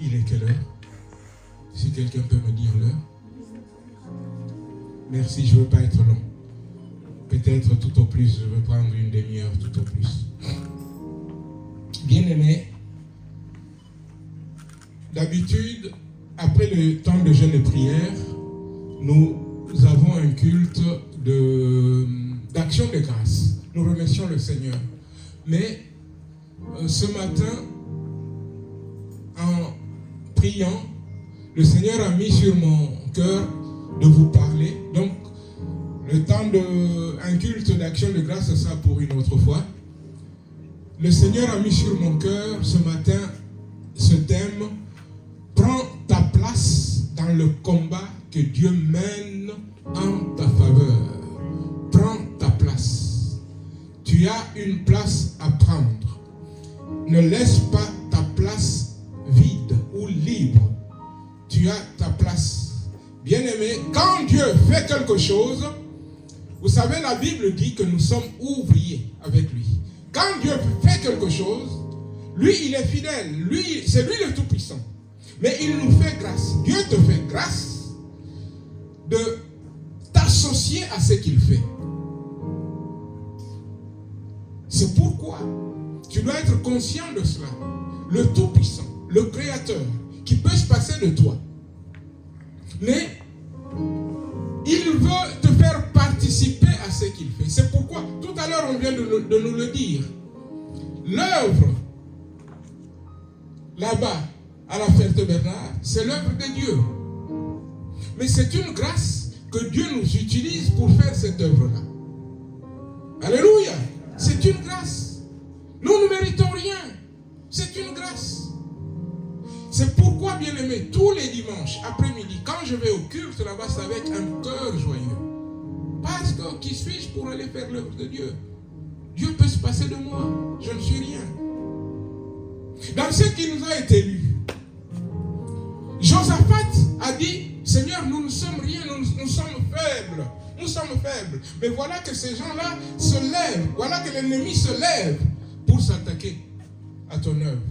Il est quelle heure? Si quelqu'un peut me dire l'heure. Merci, je ne veux pas être long. Peut-être tout au plus, je vais prendre une demi-heure tout au plus. Bien-aimés, d'habitude, après le temps de jeûne et prière, nous avons un culte d'action de grâce. Nous remercions le Seigneur. Mais ce matin, en priant, le Seigneur a mis sur mon cœur de vous parler. Donc, le temps d'un culte d'action de grâce, c'est ça pour une autre fois. Le Seigneur a mis sur mon cœur ce matin ce thème: prends ta place dans le combat que Dieu mène en ta faveur. Prends ta place. Tu as une place à prendre. Ne laisse pas ta place vide ou libre. Tu as ta place. Bien-aimé, quand Dieu fait quelque chose, vous savez, la Bible dit que nous sommes ouvriers avec lui. Quand Dieu fait quelque chose, lui, il est fidèle. Lui, c'est lui le Tout-Puissant. Mais il nous fait grâce. Dieu te fait grâce de t'associer à ce qu'il fait. C'est pourquoi tu dois être conscient de cela. Le Tout-Puissant, le Créateur, qui peut se passer de toi. Mais il veut te faire participer à ce qu'il fait. C'est pourquoi, tout à l'heure, on vient de nous le dire. L'œuvre, là-bas, à la Ferté-Bernard, c'est l'œuvre de Dieu. Mais c'est une grâce que Dieu nous utilise pour faire cette œuvre-là. Alléluia! C'est une grâce. Nous ne méritons rien. C'est une grâce. C'est pourquoi, bien aimé, tous les dimanches, après-midi, quand je vais au culte là-bas, c'est avec un cœur joyeux. Parce que qui suis-je pour aller faire l'œuvre de Dieu? Dieu peut se passer de moi. Je ne suis rien. Dans ce qui nous a été lu, Josaphat a dit: Seigneur, nous ne sommes rien, nous sommes faibles. Nous sommes faibles. Mais voilà que ces gens-là se lèvent. Voilà que l'ennemi se lève pour s'attaquer à ton œuvre.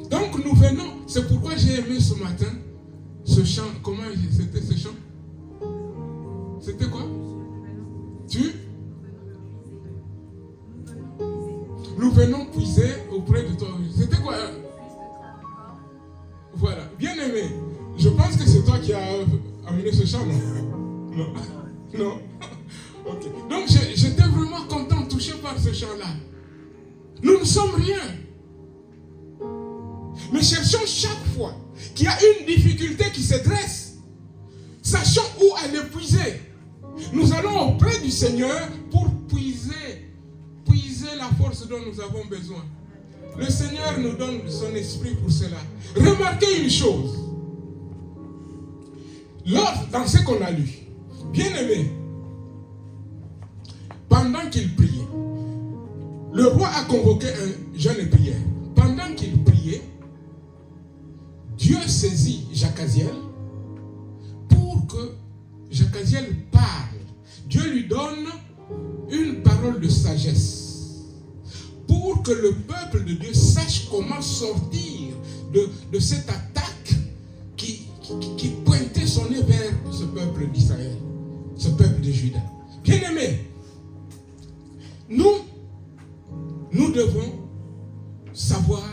Donc nous venons. C'est pourquoi j'ai aimé ce matin ce chant. Comment c'était ce chant? C'était quoi? Nous venons puiser auprès de toi. C'était quoi? Voilà. Bien aimé. Je pense que c'est toi qui as amené ce chant, non? Non. Non. Ok. Donc j'étais vraiment content, touché par ce chant-là. Nous ne sommes rien. Mais cherchons chaque fois qu'il y a une difficulté qui se dresse. Sachons où aller puiser. Nous allons auprès du Seigneur pour puiser la force dont nous avons besoin. Le Seigneur nous donne son esprit pour cela. Remarquez une chose. Dans ce qu'on a lu, bien aimé, pendant qu'il priait, le roi a convoqué un jeûne et prière. Pendant qu'il priait, Dieu saisit Jacaziel pour que Jacaziel parle. Dieu lui donne une parole de sagesse pour que le peuple de Dieu sache comment sortir de cette attaque qui pointait son nez vers ce peuple d'Israël, ce peuple de Juda. Bien-aimés, nous devons savoir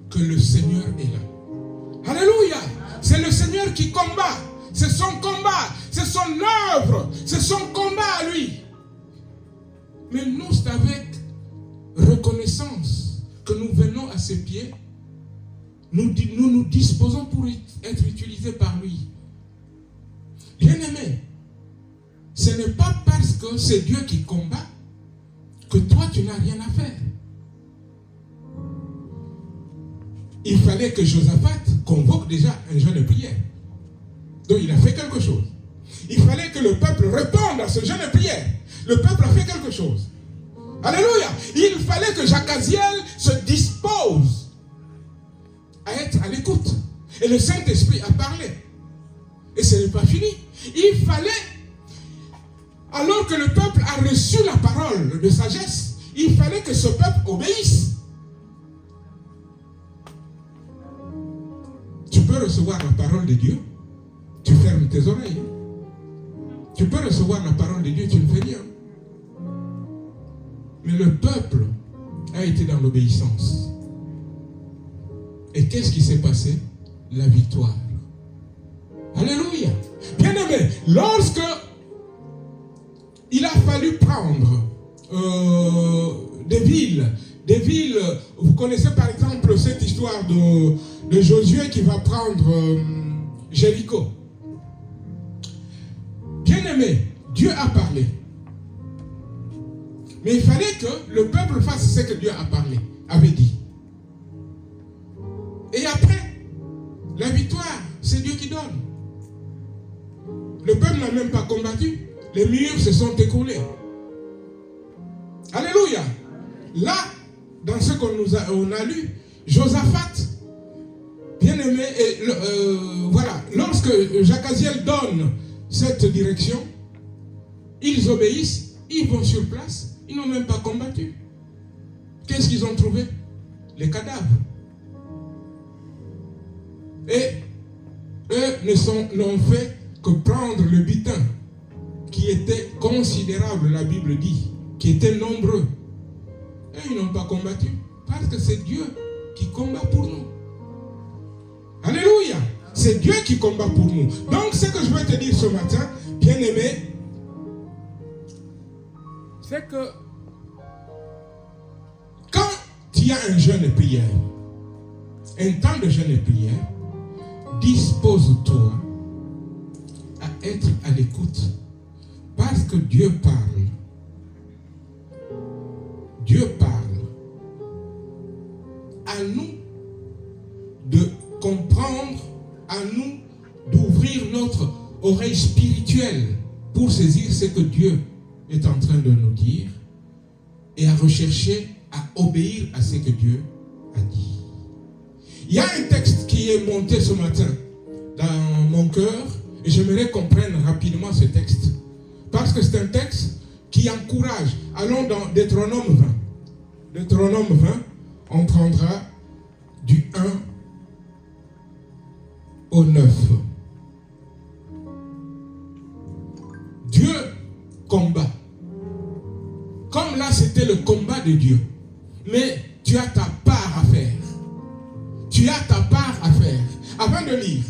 que le Seigneur est là. Alléluia! C'est le Seigneur qui combat. C'est son combat. C'est son œuvre. C'est son combat à lui. Mais nous, c'est avec reconnaissance que nous venons à ses pieds. Nous nous disposons pour être utilisés par lui. Bien-aimé, ce n'est pas parce que c'est Dieu qui combat que toi, tu n'as rien à faire. Il fallait que Josaphat convoque déjà un jeûne de prière. Donc il a fait quelque chose. Il fallait que le peuple réponde à ce jeûne de prière. Le peuple a fait quelque chose. Alléluia. Il fallait que Jacaziel se dispose à être à l'écoute. Et le Saint-Esprit a parlé. Et ce n'est pas fini. Il fallait, alors que le peuple a reçu la parole de sagesse, il fallait que ce peuple obéisse. peux recevoir la parole de Dieu, tu fermes tes oreilles. Tu peux recevoir la parole de Dieu, tu ne fais rien. Mais le peuple a été dans l'obéissance. Et qu'est-ce qui s'est passé? La victoire. Alléluia. Bien-aimé, lorsque il a fallu prendre des villes, vous connaissez par exemple cette histoire de Josué qui va prendre Jéricho. Bien-aimé, Dieu a parlé. Mais il fallait que le peuple fasse ce que Dieu a parlé, avait dit. Et après, la victoire, c'est Dieu qui donne. Le peuple n'a même pas combattu. Les murs se sont écroulés. Alléluia. Là, dans ce qu'on a lu, Josaphat, bien-aimé, voilà, lorsque Jacaziel donne cette direction, ils obéissent, ils vont sur place, ils n'ont même pas combattu. Qu'est-ce qu'ils ont trouvé? Les cadavres. Et eux n'ont fait que prendre le butin, qui était considérable, la Bible dit, qui était nombreux. Et ils n'ont pas combattu, parce que c'est Dieu qui combat pour nous. Alléluia! C'est Dieu qui combat pour nous. Donc, ce que je veux te dire ce matin, bien-aimé, c'est que quand il y a un jeûne et prière, un temps de jeûne et prière, dispose-toi à être à l'écoute. Parce que Dieu parle. Dieu parle. À nous de comprendre, à nous d'ouvrir notre oreille spirituelle pour saisir ce que Dieu est en train de nous dire et à rechercher à obéir à ce que Dieu a dit. Il y a un texte qui est monté ce matin dans mon cœur et j'aimerais qu'on prenne rapidement ce texte parce que c'est un texte qui encourage. Allons dans Deutéronome 20. Deutéronome 20, on prendra du 1 au 9. Dieu combat. Comme là, c'était le combat de Dieu. Mais tu as ta part à faire. Tu as ta part à faire. Avant de lire,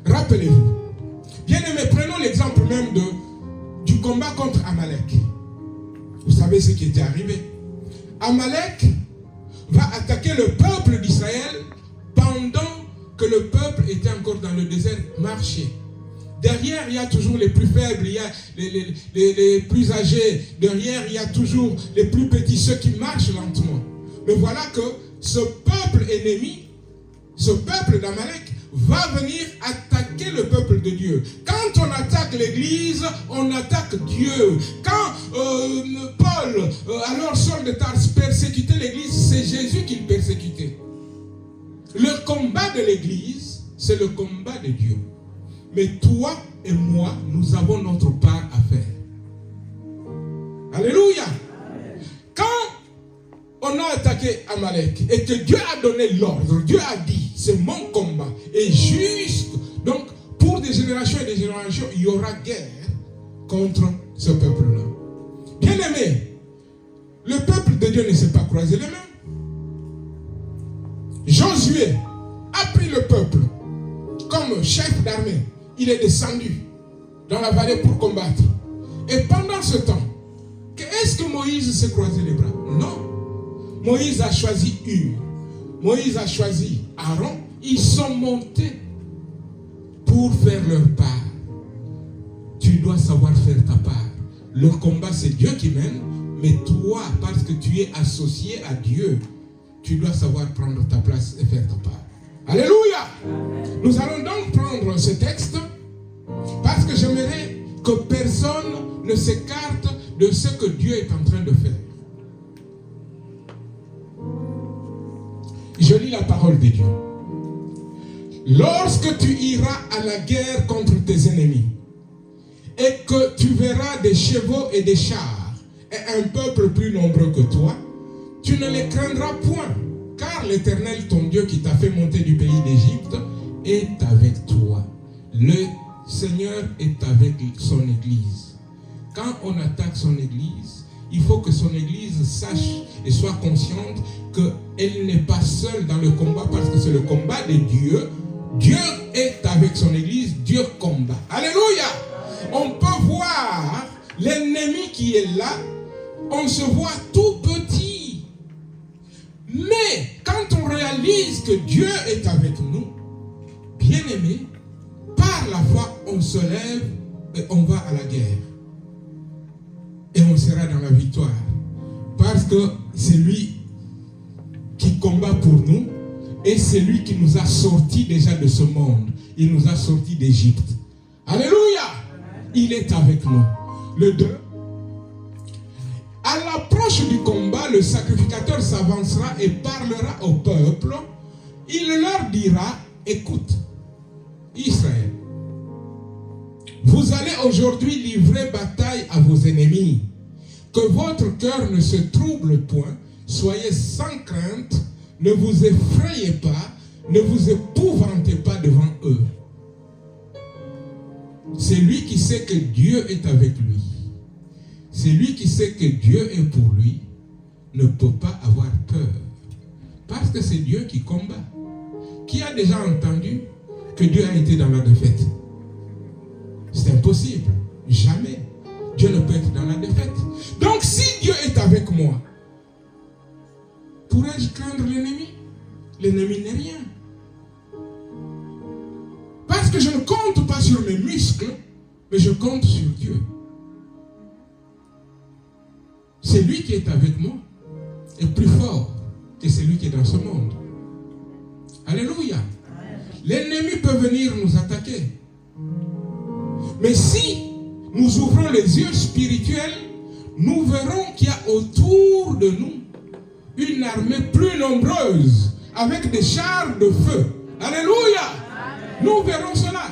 rappelez-vous. Bien-aimés, prenons l'exemple même du combat contre Amalek. Vous savez ce qui était arrivé. Amalek va attaquer le peuple d'Israël pendant que le peuple était encore dans le désert marché. Derrière, il y a toujours les plus faibles, il y a les plus âgés. Derrière, il y a toujours les plus petits, ceux qui marchent lentement. Mais voilà que ce peuple ennemi, ce peuple d'Amalek, va venir attaquer le peuple de Dieu. Quand on attaque l'église, on attaque Dieu. Quand Paul, alors Saul de Tarse, persécutait l'église, c'est Jésus qu'il persécutait. Le combat de l'église, c'est le combat de Dieu. Mais toi et moi, nous avons notre part à faire. Alléluia. Quand on a attaqué Amalek et que Dieu a donné l'ordre, Dieu a dit, c'est mon combat. Et juste, donc, pour des générations et des générations, il y aura guerre contre ce peuple-là. Bien aimé, le peuple de Dieu ne s'est pas croisé les mains. Josué a pris le peuple comme chef d'armée. Il est descendu dans la vallée pour combattre. Et pendant ce temps, est-ce que Moïse s'est croisé les bras? Non. Moïse a choisi Hur. Moïse a choisi Aaron. Ils sont montés pour faire leur part. Tu dois savoir faire ta part. Le combat, c'est Dieu qui mène. Mais toi, parce que tu es associé à Dieu, tu dois savoir prendre ta place et faire ta part. Alléluia! Nous allons donc prendre ce texte parce que j'aimerais que personne ne s'écarte de ce que Dieu est en train de faire. Je lis la parole de Dieu. Lorsque tu iras à la guerre contre tes ennemis et que tu verras des chevaux et des chars et un peuple plus nombreux que toi, tu ne les craindras point. Car l'Éternel, ton Dieu, qui t'a fait monter du pays d'Égypte, est avec toi. Le Seigneur est avec son Église. Quand on attaque son Église, il faut que son Église sache et soit consciente qu'elle n'est pas seule dans le combat, parce que c'est le combat de Dieu. Dieu est avec son Église, Dieu combat. Alléluia! On peut voir l'ennemi qui est là, on se voit tout petit. Mais quand on réalise que Dieu est avec nous, bien aimé, par la foi, on se lève et on va à la guerre. Et on sera dans la victoire. Parce que c'est lui qui combat pour nous et c'est lui qui nous a sortis déjà de ce monde. Il nous a sortis d'Égypte. Alléluia! Il est avec nous. Le 2. À l'approche du combat, le sacrificateur s'avancera et parlera au peuple. Il leur dira, écoute, Israël, vous allez aujourd'hui livrer bataille à vos ennemis. Que votre cœur ne se trouble point. Soyez sans crainte. Ne vous effrayez pas. Ne vous épouvantez pas devant eux. C'est lui qui sait que Dieu est avec lui. C'est lui qui sait que Dieu est pour lui. Ne peut pas avoir peur. Parce que c'est Dieu qui combat. Qui a déjà entendu que Dieu a été dans la défaite? C'est impossible. Jamais. Dieu ne peut être dans la défaite. Donc si Dieu est avec moi, pourrais-je craindre l'ennemi? L'ennemi n'est rien. Parce que je ne compte pas sur mes muscles, mais je compte sur Dieu. C'est lui qui est avec moi et plus fort que celui qui est dans ce monde. Alléluia. L'ennemi peut venir nous attaquer. Mais si nous ouvrons les yeux spirituels, nous verrons qu'il y a autour de nous une armée plus nombreuse avec des chars de feu. Alléluia! Nous verrons cela.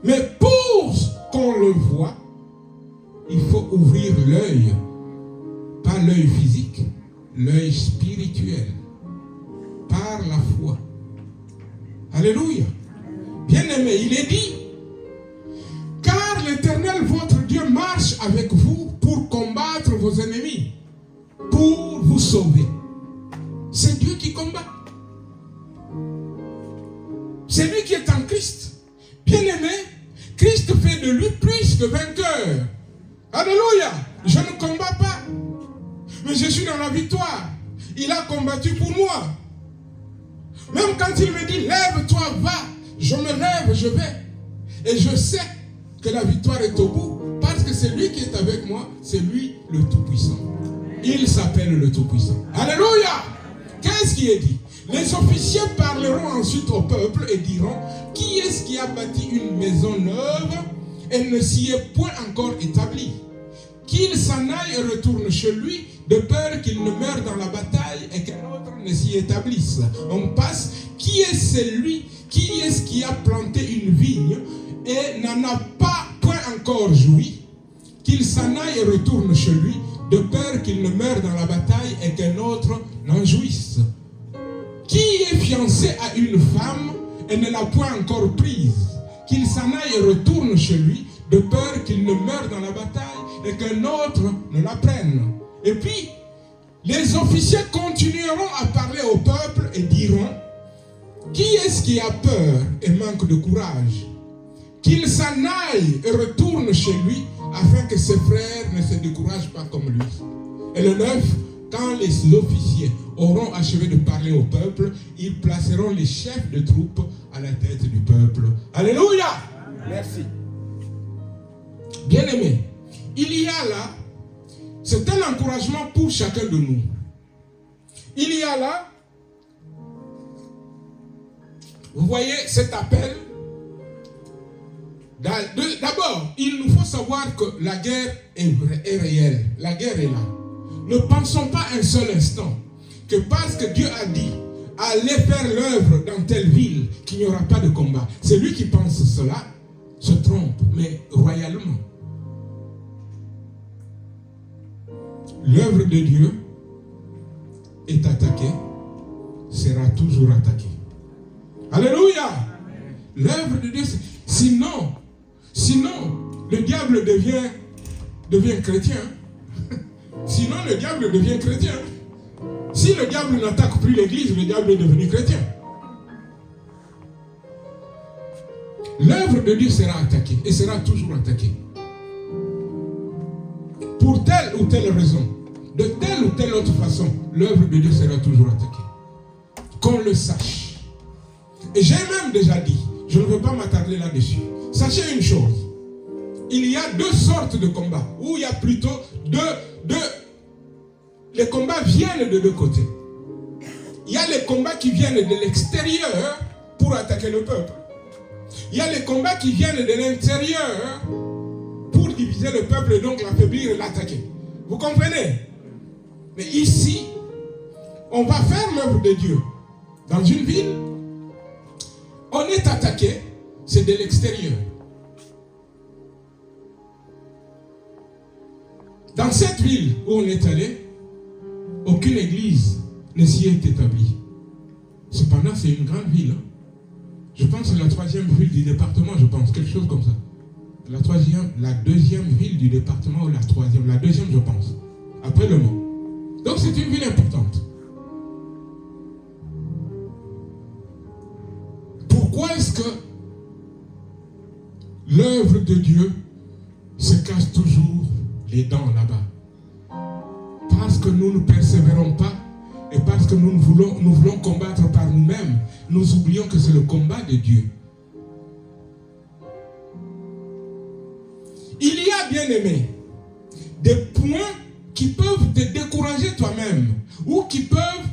Mais pour qu'on le voie, il faut ouvrir l'œil. Pas l'œil physique, l'œil spirituel. Par la foi. Alléluia. Bien-aimé, il est dit, car l'Éternel, votre Dieu, marche avec vous pour combattre vos ennemis, pour vous sauver. C'est Dieu qui combat. C'est lui qui est en Christ. Bien-aimé, Christ fait de lui plus que vainqueur. Alléluia. Je ne combats pas, mais je suis dans la victoire. Il a combattu pour moi. Même quand il me dit, lève-toi, va, je me lève, je vais. Et je sais que la victoire est au bout, parce que c'est lui qui est avec moi, c'est lui le Tout-Puissant. Il s'appelle le Tout-Puissant. Alléluia! Qu'est-ce qui est dit? Les officiers parleront ensuite au peuple et diront, qui est-ce qui a bâti une maison neuve et ne s'y est point encore établi? Qu'il s'en aille et retourne chez lui, de peur qu'il ne meure dans la bataille et qu'un autre ne s'y établisse. On passe, qui est celui, qui est-ce qui a planté une vigne et n'en a pas point encore joui? Qu'il s'en aille et retourne chez lui, de peur qu'il ne meure dans la bataille et qu'un autre n'en jouisse. Qui est fiancé à une femme et ne l'a point encore prise? Qu'il s'en aille et retourne chez lui, de peur qu'il ne meure dans la bataille et qu'un autre ne la prenne. Et puis, les officiers continueront à parler au peuple et diront, qui est-ce qui a peur et manque de courage? Qu'il s'en aille et retourne chez lui, afin que ses frères ne se découragent pas comme lui. Et le 9, quand les officiers auront achevé de parler au peuple, ils placeront les chefs de troupes à la tête du peuple. Alléluia! Merci. Bien-aimés, il y a là, c'est un encouragement pour chacun de nous. Il y a là, vous voyez cet appel. D'abord, il nous faut savoir que la guerre est réelle. La guerre est là. Ne pensons pas un seul instant que parce que Dieu a dit allez faire l'œuvre dans telle ville qu'il n'y aura pas de combat. Celui qui pense cela se trompe, mais royalement. L'œuvre de Dieu est attaquée, sera toujours attaquée. Alléluia. L'œuvre de Dieu, sinon, le diable devient chrétien. Sinon, le diable devient chrétien. Si le diable n'attaque plus l'église, le diable est devenu chrétien. L'œuvre de Dieu sera attaquée et sera toujours attaquée. Pour telle ou telle raison, de telle ou telle autre façon, l'œuvre de Dieu sera toujours attaquée. Qu'on le sache. Et j'ai même déjà dit, je ne veux pas m'attarder là-dessus. Sachez une chose, il y a deux sortes de combats, ou il y a plutôt les combats viennent de deux côtés. Il y a les combats qui viennent de l'extérieur pour attaquer le peuple. Il y a les combats qui viennent de l'intérieur pour diviser le peuple et donc l'affaiblir et l'attaquer. Vous comprenez? Mais ici, on va faire l'œuvre de Dieu. Dans une ville, on est attaqué, c'est de l'extérieur. Dans cette ville où on est allé, aucune église ne s'y est établie. Cependant, c'est une grande ville. Hein? Je pense que c'est la 3e ville du département, je pense, quelque chose comme ça. La 2e ville du département ou la 3e, la 2e, je pense, après Le Mans. Donc c'est une ville importante. Pourquoi est-ce que l'œuvre de Dieu se casse toujours les dents là-bas? Parce que nous ne persévérons pas et parce que nous voulons combattre par nous-mêmes. Nous oublions que c'est le combat de Dieu. Il y a, bien aimé, des points qui peuvent te décourager toi-même ou qui peuvent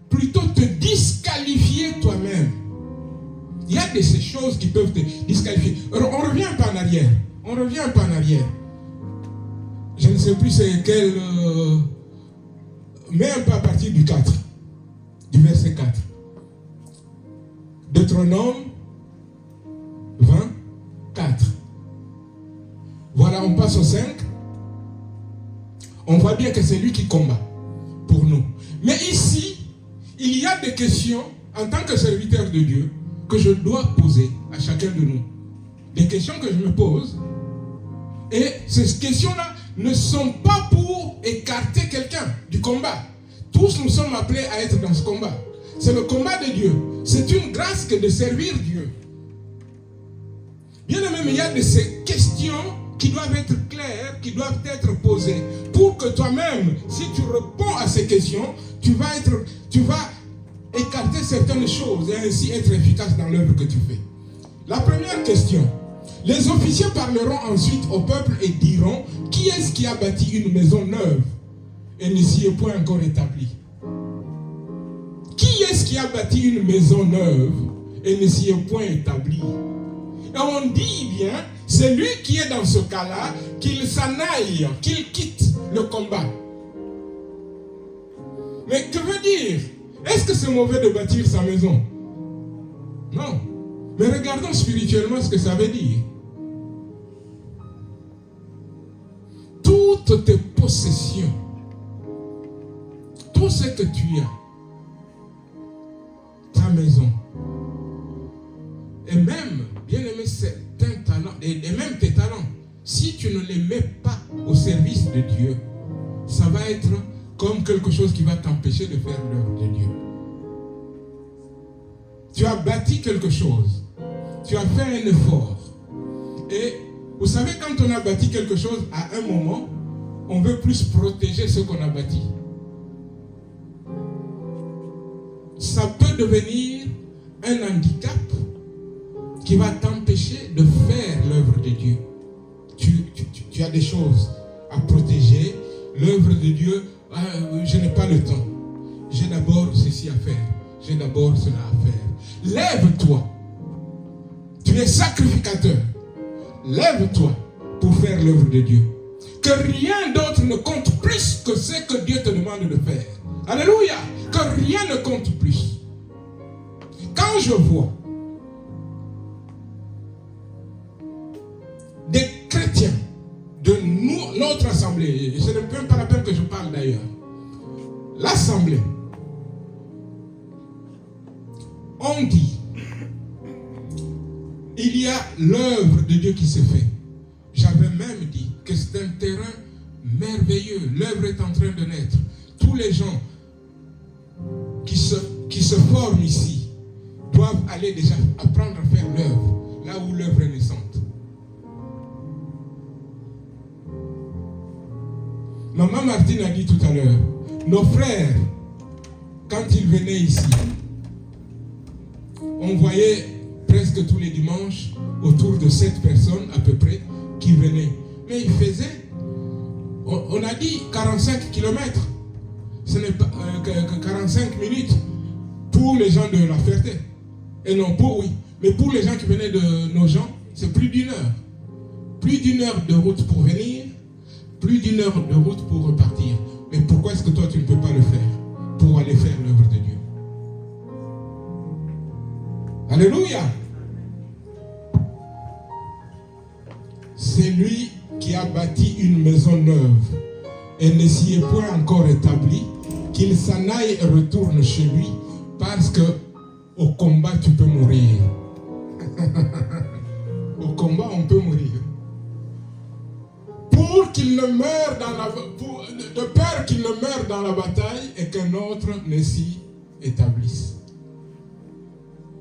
plutôt te disqualifier toi-même. Il y a de ces choses qui peuvent te disqualifier. Alors, on revient un peu en arrière. Je ne sais plus c'est quel... mais un peu à partir du 4. Du verset 4. Deutéronome 24. Voilà, on passe au 5. On voit bien que c'est lui qui combat pour nous. Mais ici, il y a des questions en tant que serviteur de Dieu que je dois poser à chacun de nous. Des questions que je me pose. Et ces questions-là ne sont pas pour écarter quelqu'un du combat. Tous nous sommes appelés à être dans ce combat. C'est le combat de Dieu. C'est une grâce que de servir Dieu. Bien aimé, mais il y a de ces questions qui doivent être claires, qui doivent être posées, pour que toi-même, si tu réponds à ces questions, tu vas écarter certaines choses et ainsi être efficace dans l'œuvre que tu fais. La première question. Les officiers parleront ensuite au peuple et diront: qui est-ce qui a bâti une maison neuve et ne s'y est point encore établi? Qui est-ce qui a bâti une maison neuve et ne s'y est point établi? Et on dit bien, c'est lui qui est dans ce cas-là, qu'il s'en aille, qu'il quitte le combat. Mais que veut dire? Est-ce que c'est mauvais de bâtir sa maison? Non. Mais regardons spirituellement ce que ça veut dire. Toutes tes possessions, tout ce que tu as, ta maison, et même, bien aimé, certains talents, et même tes talents, si tu ne les mets pas au service de Dieu, ça va être comme quelque chose qui va t'empêcher de faire l'œuvre de Dieu. Tu as bâti quelque chose, tu as fait un effort, et vous savez, quand on a bâti quelque chose, à un moment, on veut plus protéger ce qu'on a bâti. Ça peut devenir un handicap qui va t'empêcher de faire l'œuvre de Dieu. Tu as des choses à protéger. L'œuvre de Dieu, je n'ai pas le temps. J'ai d'abord ceci à faire. J'ai d'abord cela à faire. Lève-toi. Tu es sacrificateur. Lève-toi pour faire l'œuvre de Dieu. Que rien d'autre ne compte plus que ce que Dieu te demande de faire. Alléluia. Que rien ne compte plus. Quand je vois des chrétiens de notre assemblée, ce n'est même pas la peine que je parle d'ailleurs, l'assemblée, on dit il y a l'œuvre de Dieu qui se fait. J'avais même dit que c'est un terrain merveilleux. L'œuvre est en train de naître. Tous les gens qui se forment ici doivent aller déjà apprendre à faire l'œuvre, là où l'œuvre est naissante. Maman Martine a dit tout à l'heure, nos frères, quand ils venaient ici, on voyait presque tous les dimanches autour de 7 personnes à peu près qui venaient. Mais ils faisaient, on a dit 45 km. Ce n'est pas 45 minutes pour les gens de La Ferté. Et non, mais pour les gens qui venaient de nos gens, c'est plus d'1 heure. Plus d'1 heure de route pour venir, plus d'1 heure de route pour repartir. Mais pourquoi est-ce que toi tu ne peux pas le faire pour aller faire l'œuvre de Dieu? Alléluia! C'est lui qui a bâti une maison neuve et ne s'y est point encore établi, qu'il s'en aille et retourne chez lui, parce que au combat tu peux mourir. Au combat on peut mourir. Pour qu'il ne meure de peur qu'il ne meure dans la bataille et qu'un autre ne s'y établisse.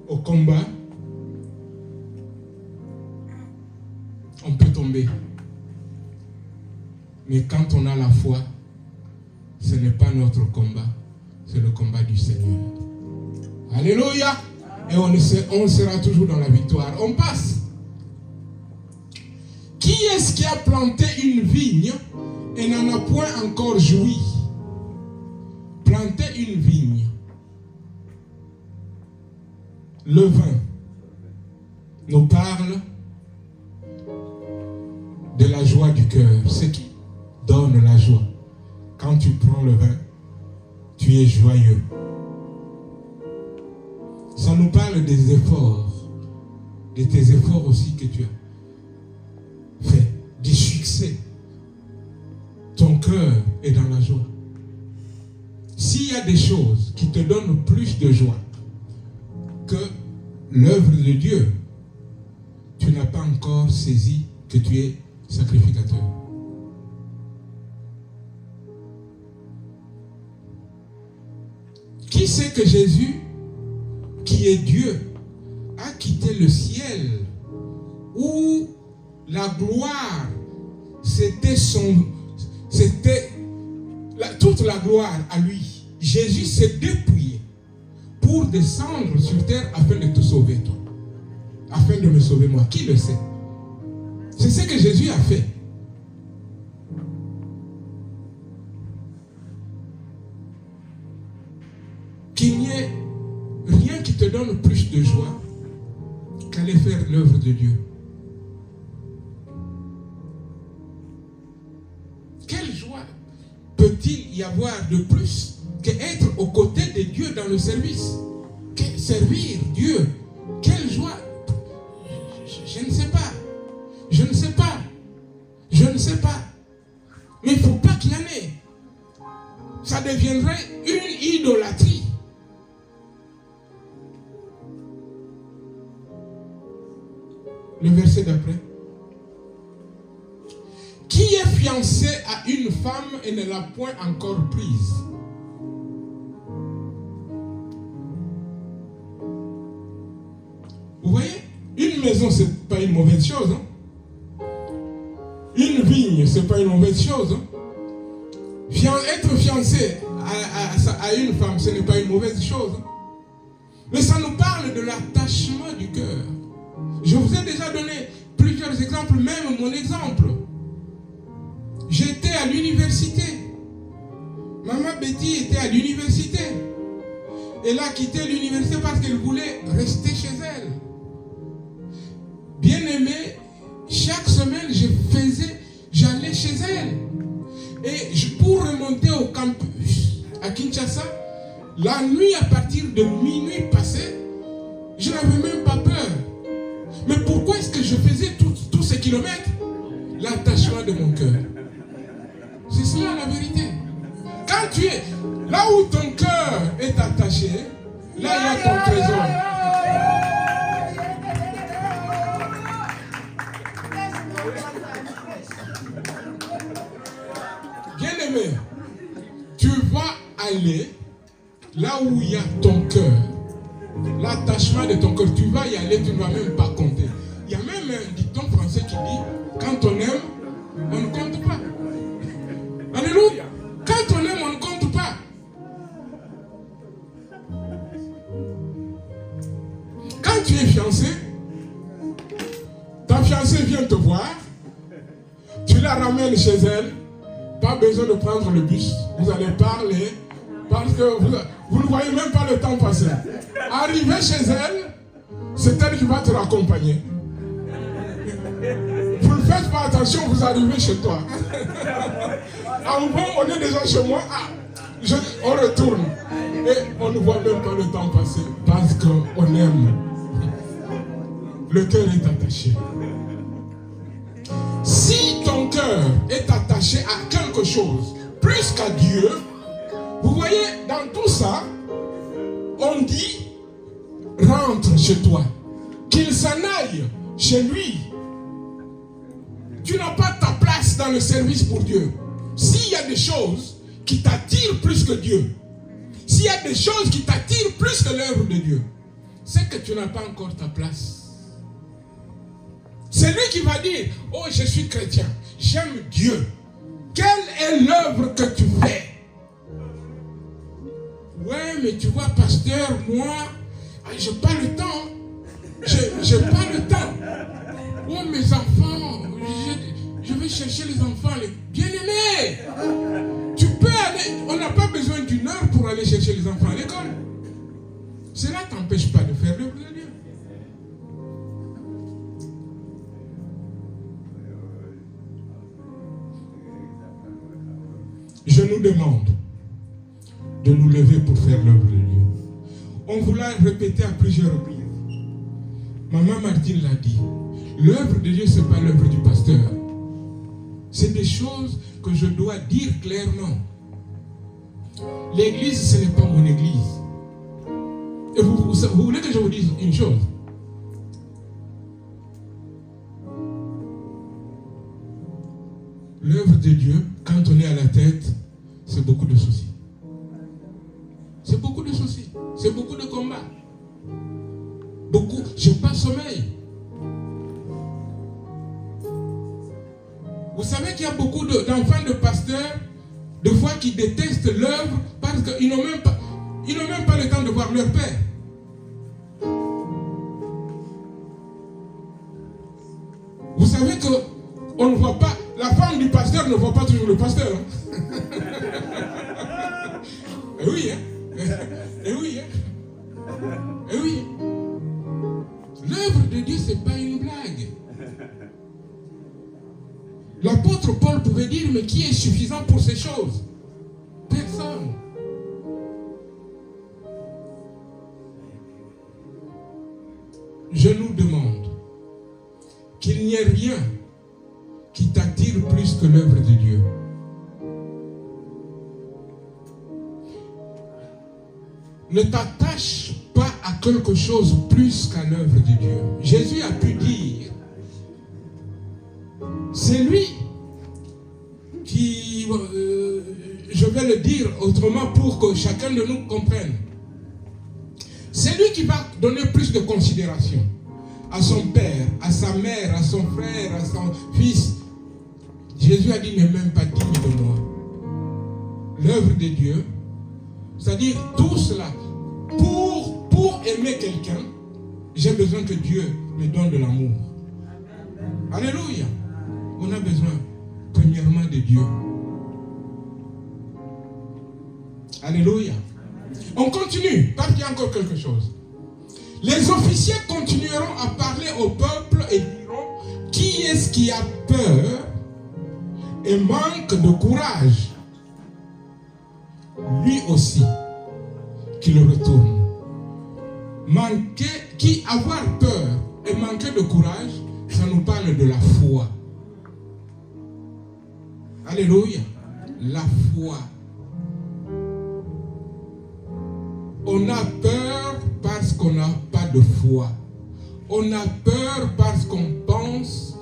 Au combat, on peut tomber. Mais quand on a la foi, ce n'est pas notre combat, c'est le combat du Seigneur. Alléluia! Et on sera toujours dans la victoire. On passe. Qui est-ce qui a planté une vigne et n'en a point encore joui? Planter une vigne. Le vin nous parle de la joie du cœur. Ce qui donne la joie. Quand tu prends le vin, tu es joyeux. Ça nous parle des efforts, de tes efforts aussi que tu as fait, du succès. Ton cœur est dans la joie. S'il y a des choses qui te donnent plus de joie que l'œuvre de Dieu, tu n'as pas encore saisi que tu es sacrificateur. Qui sait que Jésus, qui est Dieu, a quitté le ciel où la gloire, toute la gloire à lui. Jésus s'est dépouillé pour descendre sur terre afin de te sauver, toi. Afin de me sauver, moi. Qui le sait? C'est ce que Jésus a fait. Qu'il n'y ait rien qui te donne plus de joie qu'aller faire l'œuvre de Dieu. Quelle joie peut-il y avoir de plus qu'être aux côtés de Dieu dans le service? Servir Dieu. Quelle joie! Je ne sais pas. Je ne sais pas. Je ne sais pas. Mais il ne faut pas qu'il y en ait. Ça deviendrait une idolâtrie. Le verset d'après. Qui est fiancé à une femme et ne l'a point encore prise? Vous voyez, une maison, ce n'est pas une mauvaise chose. Hein? Une vigne, ce n'est pas une mauvaise chose. Hein? Être fiancé à une femme, ce n'est pas une mauvaise chose. Hein? Mais ça nous parle de l'attachement du cœur. Je vous ai déjà donné plusieurs exemples, même mon exemple. J'étais à l'université. Maman Betty était à l'université. Elle a quitté l'université parce qu'elle voulait rester chez elle. Bien aimée, chaque semaine, j'allais chez elle. Et pour remonter au campus à Kinshasa, la nuit à partir de minuit passé, je n'avais même pas peur. Mais pourquoi est-ce que je faisais tous ces kilomètres? L'attachement de mon cœur. C'est cela la vérité. Quand tu es là où ton cœur est attaché, là il y a ton trésor. aller là où il y a ton cœur. L'attachement de ton cœur, tu vas y aller, tu ne vas même pas compter. Il y a même un dicton français qui dit, quand on aime, on ne compte pas. Alléluia. Quand on aime, on ne compte pas. Quand tu es fiancé, ta fiancée vient te voir, tu la ramènes chez elle, pas besoin de prendre le bus, vous allez parler, parce que vous ne voyez même pas le temps passer. Arrivé chez elle, c'est elle qui va te raccompagner. Vous ne faites pas attention, vous arrivez chez toi. En bon, on est déjà chez moi, on retourne. Et on ne voit même pas le temps passer, parce qu'on aime. Le cœur est attaché. Si ton cœur est attaché à quelque chose, plus qu'à Dieu, vous voyez, dans tout ça, on dit, rentre chez toi. Qu'il s'en aille chez lui. Tu n'as pas ta place dans le service pour Dieu. S'il y a des choses qui t'attirent plus que Dieu, s'il y a des choses qui t'attirent plus que l'œuvre de Dieu, c'est que tu n'as pas encore ta place. C'est lui qui va dire, oh, je suis chrétien, j'aime Dieu. Quelle est l'œuvre que tu fais? Ouais, mais tu vois, pasteur, moi, j'ai pas le temps. J'ai pas le temps. Oh, mes enfants, je vais chercher les enfants, les bien-aimés. Tu peux aller, on n'a pas besoin d'une heure pour aller chercher les enfants à l'école. Cela ne t'empêche pas de faire l'œuvre de Dieu. Je nous demande de nous lever pour faire l'œuvre de Dieu. On vous l'a répété à plusieurs reprises. Maman Martine l'a dit. L'œuvre de Dieu, ce n'est pas l'œuvre du pasteur. C'est des choses que je dois dire clairement. L'église, ce n'est pas mon église. Et vous voulez que je vous dise une chose? L'œuvre de Dieu, quand on est à la tête, c'est beaucoup de soucis. C'est beaucoup de soucis. C'est beaucoup de combats. Beaucoup. Je n'ai pas sommeil. Vous savez qu'il y a beaucoup d'enfants de pasteurs, de fois qui détestent l'œuvre parce qu'ils n'ont même pas le temps de voir leur père. Vous savez qu'on ne voit pas, la femme du pasteur ne voit pas toujours le pasteur. Et oui, hein? Et oui, hein? Et oui. L'œuvre de Dieu, ce n'est pas une blague. L'apôtre Paul pouvait dire, mais qui est suffisant pour ces choses? Personne. Je nous demande qu'il n'y ait rien qui t'attire plus que l'œuvre de Dieu. Ne t'attache pas à quelque chose plus qu'à l'œuvre de Dieu. Jésus a pu dire, c'est lui qui, je vais le dire autrement pour que chacun de nous comprenne. C'est lui qui va donner plus de considération à son père, à sa mère, à son frère, à son fils. Jésus a dit, n'est même pas digne de moi. L'œuvre de Dieu, c'est-à-dire tout cela, pour aimer quelqu'un, j'ai besoin que Dieu me donne de l'amour. Alléluia. On a besoin premièrement de Dieu. Alléluia. On continue, parce qu'il y a encore quelque chose. Les officiers continueront à parler au peuple et diront, qui est-ce qui a peur et manque de courage? Lui aussi, qu'il retourne. Avoir peur et manquer de courage, ça nous parle de la foi. Alléluia. La foi. On a peur parce qu'on n'a pas de foi. On a peur parce qu'on pense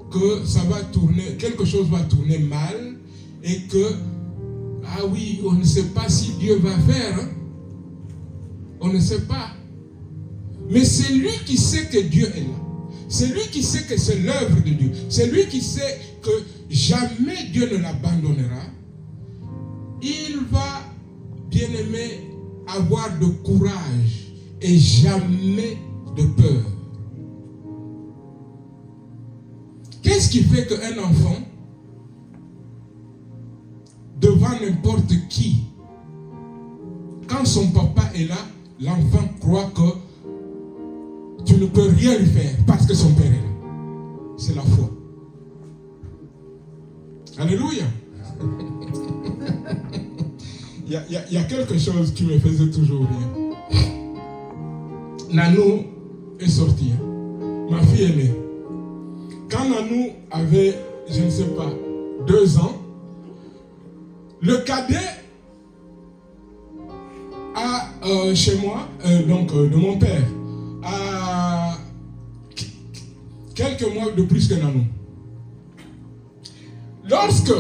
que ça va tourner, quelque chose va tourner mal et que Ah oui, on ne sait pas si Dieu va faire. Hein? On ne sait pas. Mais c'est lui qui sait que Dieu est là. C'est lui qui sait que c'est l'œuvre de Dieu. C'est lui qui sait que jamais Dieu ne l'abandonnera. Il va, bien aimé, avoir de courage et jamais de peur. Qu'est-ce qui fait qu'un enfant, devant n'importe qui, quand son papa est là, l'enfant croit que tu ne peux rien lui faire parce que son père est là. C'est la foi. Alléluia. Il y a quelque chose qui me faisait toujours rire. Nanou est sortie. Ma fille est née. Quand Nanou avait, je ne sais pas, 2 ans, le cadet a, chez moi, donc de mon père, a quelques mois de plus que Nanou. Lorsque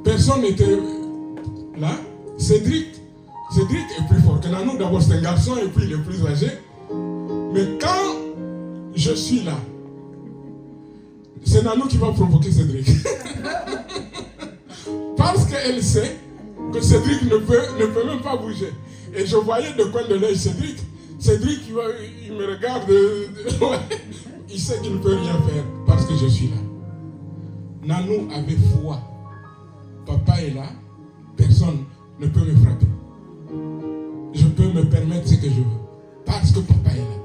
personne n'était là, Cédric est plus fort que Nanou. D'abord c'est un garçon et puis il est plus âgé. Mais quand je suis là, c'est Nanou qui va provoquer Cédric. Parce qu'elle sait que Cédric ne peut même pas bouger. Et je voyais de coin de l'œil Cédric, il me regarde, il sait qu'il ne peut rien faire parce que je suis là. Nanou avait foi. Papa est là, personne ne peut me frapper. Je peux me permettre ce que je veux parce que papa est là.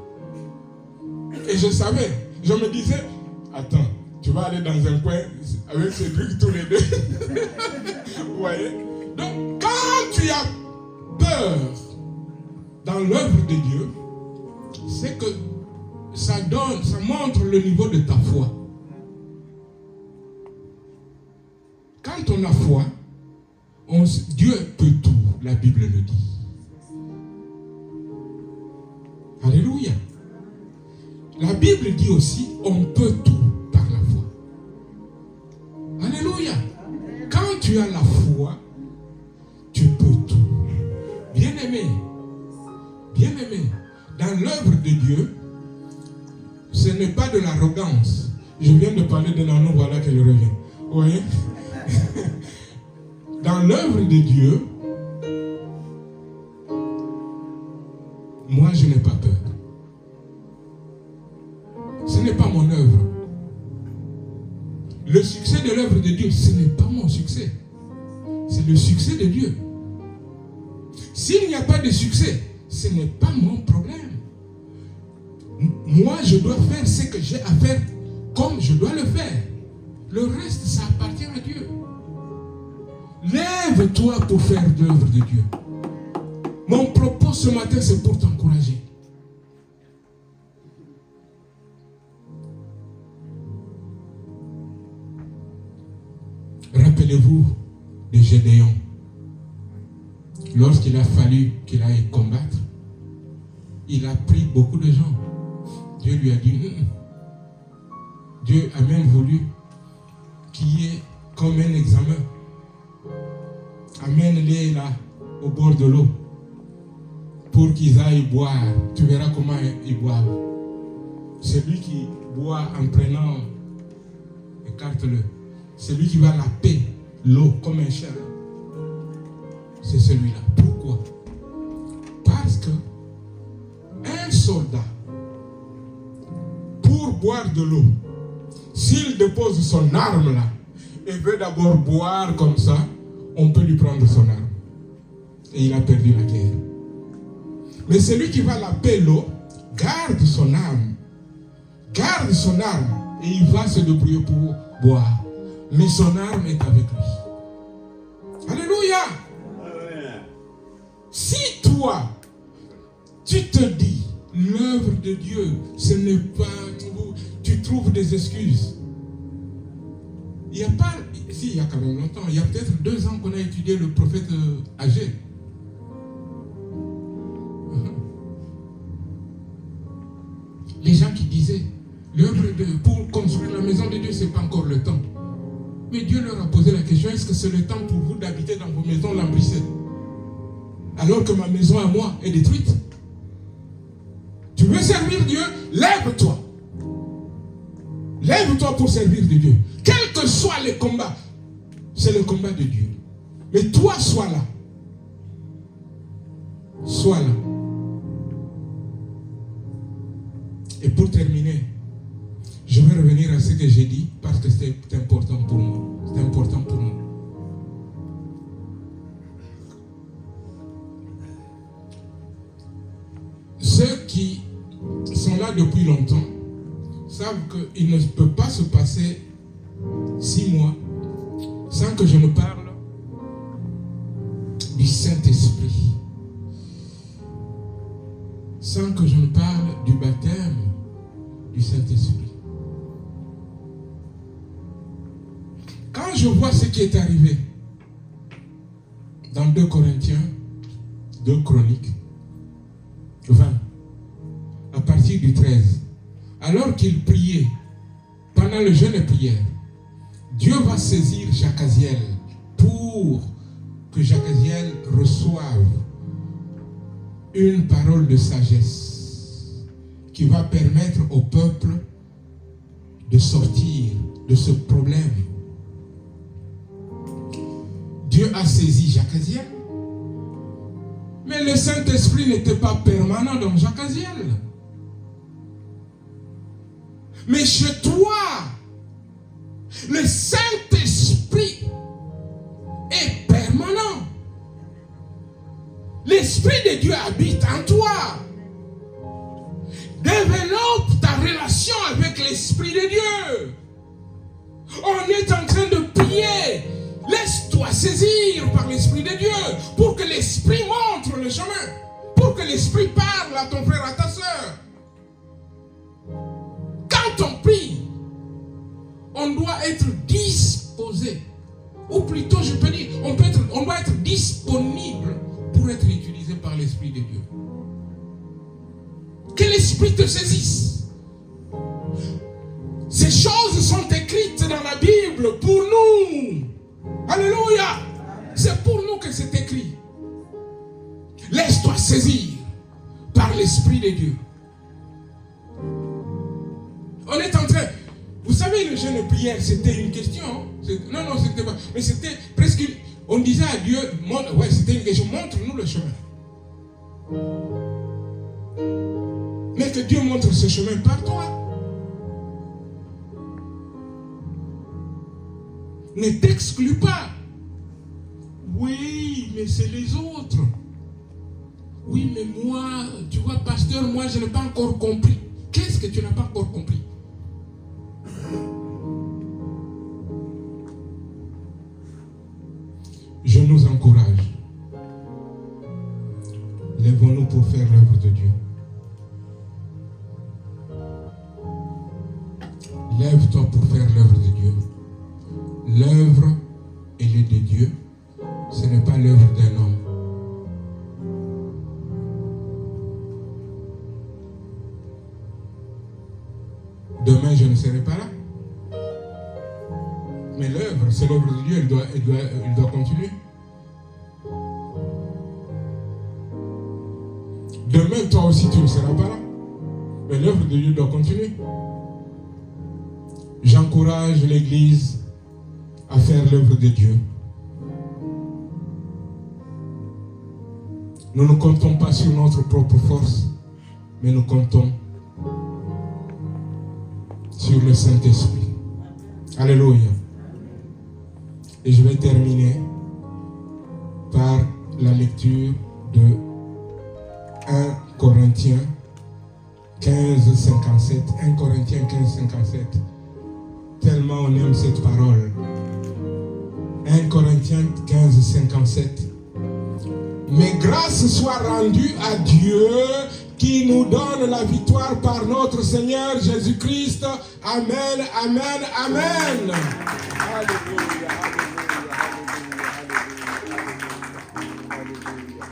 Et je savais, je me disais, attends, tu vas aller dans un coin avec Cédric tous les deux. Vous voyez? Donc, quand tu as peur dans l'œuvre de Dieu, c'est que ça montre le niveau de ta foi. Quand on a foi, Dieu peut tout, la Bible le dit. Alléluia. La Bible dit aussi, on peut tout par la foi. Alléluia. Quand tu as la foi, tu peux tout. Bien-aimé, dans l'œuvre de Dieu, ce n'est pas de l'arrogance. Je viens de parler de Nanou, voilà qu'elle revient. Vous voyez? Dans l'œuvre de Dieu, moi je n'ai pas peur. Ce n'est pas mon œuvre. Le succès de l'œuvre de Dieu, ce n'est pas mon succès. C'est le succès de Dieu. S'il n'y a pas de succès, ce n'est pas mon problème. Moi, je dois faire ce que j'ai à faire comme je dois le faire. Le reste, ça appartient à Dieu. Lève-toi pour faire l'œuvre de Dieu. Mon propos ce matin, c'est pour t'encourager. Rappelez-vous de Gédéon. Lorsqu'il a fallu qu'il aille combattre, il a pris beaucoup de gens. Dieu lui a dit, Dieu a même voulu qu'il y ait comme un examen. Amène-les là, au bord de l'eau, pour qu'ils aillent boire. Tu verras comment ils boivent. Celui qui boit en prenant, écarte-le. Celui qui va laper l'eau comme un chien, c'est celui-là. Pourquoi? Parce que un soldat, pour boire de l'eau, s'il dépose son arme là, et veut d'abord boire comme ça, on peut lui prendre son arme. Et il a perdu la guerre. Mais celui qui va laper l'eau, garde son arme. Garde son arme. Et il va se débrouiller pour boire. Mais son arme est avec lui. Alléluia. Si toi, tu te dis, l'œuvre de Dieu, ce n'est pas... Tu trouves des excuses. Il n'y a pas... Si, il y a quand même longtemps. Il y a peut-être 2 ans qu'on a étudié le prophète Agé. Les gens qui disaient, l'œuvre pour construire la maison de Dieu, ce n'est pas encore le temps. Mais Dieu leur a posé la question, est-ce que c'est le temps pour vous d'habiter dans vos maisons lambrissées? Alors que ma maison à moi est détruite. Tu veux servir Dieu? Lève-toi. Lève-toi pour servir de Dieu. Quel que soit le combat, c'est le combat de Dieu. Mais toi, sois là. Sois là. Et pour terminer, je vais revenir à ce que j'ai dit parce que c'est important pour moi. C'est important pour moi. Ceux qui sont là depuis longtemps savent qu'il ne peut pas se passer 6 mois sans que je ne parle du Saint-Esprit, sans que je ne parle du baptême du Saint-Esprit. Quand je vois ce qui est arrivé dans 2 Corinthiens, 2 Chroniques 20, à partir du 13, alors qu'il priait, pendant le jeûne et prière, Dieu va saisir Jacaziel pour que Jacaziel reçoive une parole de sagesse qui va permettre au peuple de sortir de ce problème. Dieu a saisi Jacaziel, mais le Saint-Esprit n'était pas permanent dans Jacaziel. Mais chez toi, le Saint-Esprit est permanent. L'Esprit de Dieu habite en toi. Développe ta relation avec l'Esprit de Dieu. On est en train de prier. Laisse-toi saisir par l'Esprit de Dieu pour que l'Esprit montre le chemin, pour que l'Esprit parle à ton frère, à ta soeur. Quand on prie, on doit être disposé. Ou plutôt, je peux dire, on doit être disponible pour être utilisé par l'Esprit de Dieu. Que l'Esprit te saisisse. Ces choses sont écrites dans la Bible pour nous. Alléluia. C'est pour nous que c'est écrit. Laisse-toi saisir par l'Esprit de Dieu. On est en train... Vous savez, le jeûne de prière, c'était une question. Non, c'était pas... Mais c'était presque... On disait à Dieu, c'était une question, montre-nous le chemin. Mais que Dieu montre ce chemin par toi. Ne t'exclus pas. Oui, mais c'est les autres. Oui, mais moi, tu vois, pasteur, moi, je n'ai pas encore compris. Qu'est-ce que tu n'as pas encore compris? Je nous encourage. Lèvons-nous pour faire l'œuvre de Dieu. Lève-toi pour faire l'œuvre de Dieu. L'œuvre, elle est de Dieu. Ce n'est pas l'œuvre d'un homme. Demain, je ne serai pas là. Mais l'œuvre, c'est l'œuvre de Dieu, elle doit continuer. Demain, toi aussi, tu ne seras pas là. Mais l'œuvre de Dieu doit continuer. J'encourage l'Église à faire l'œuvre de Dieu. Nous ne comptons pas sur notre propre force, mais nous comptons sur le Saint-Esprit. Alléluia. Et je vais terminer par la lecture de 1 Corinthiens 15, 57. 1 Corinthiens 15, 57. Tellement on aime cette parole. 1 Corinthiens 15, 57. Mais grâce soit rendue à Dieu qui nous donne la victoire par notre Seigneur Jésus-Christ. Amen, amen, amen. Alléluia.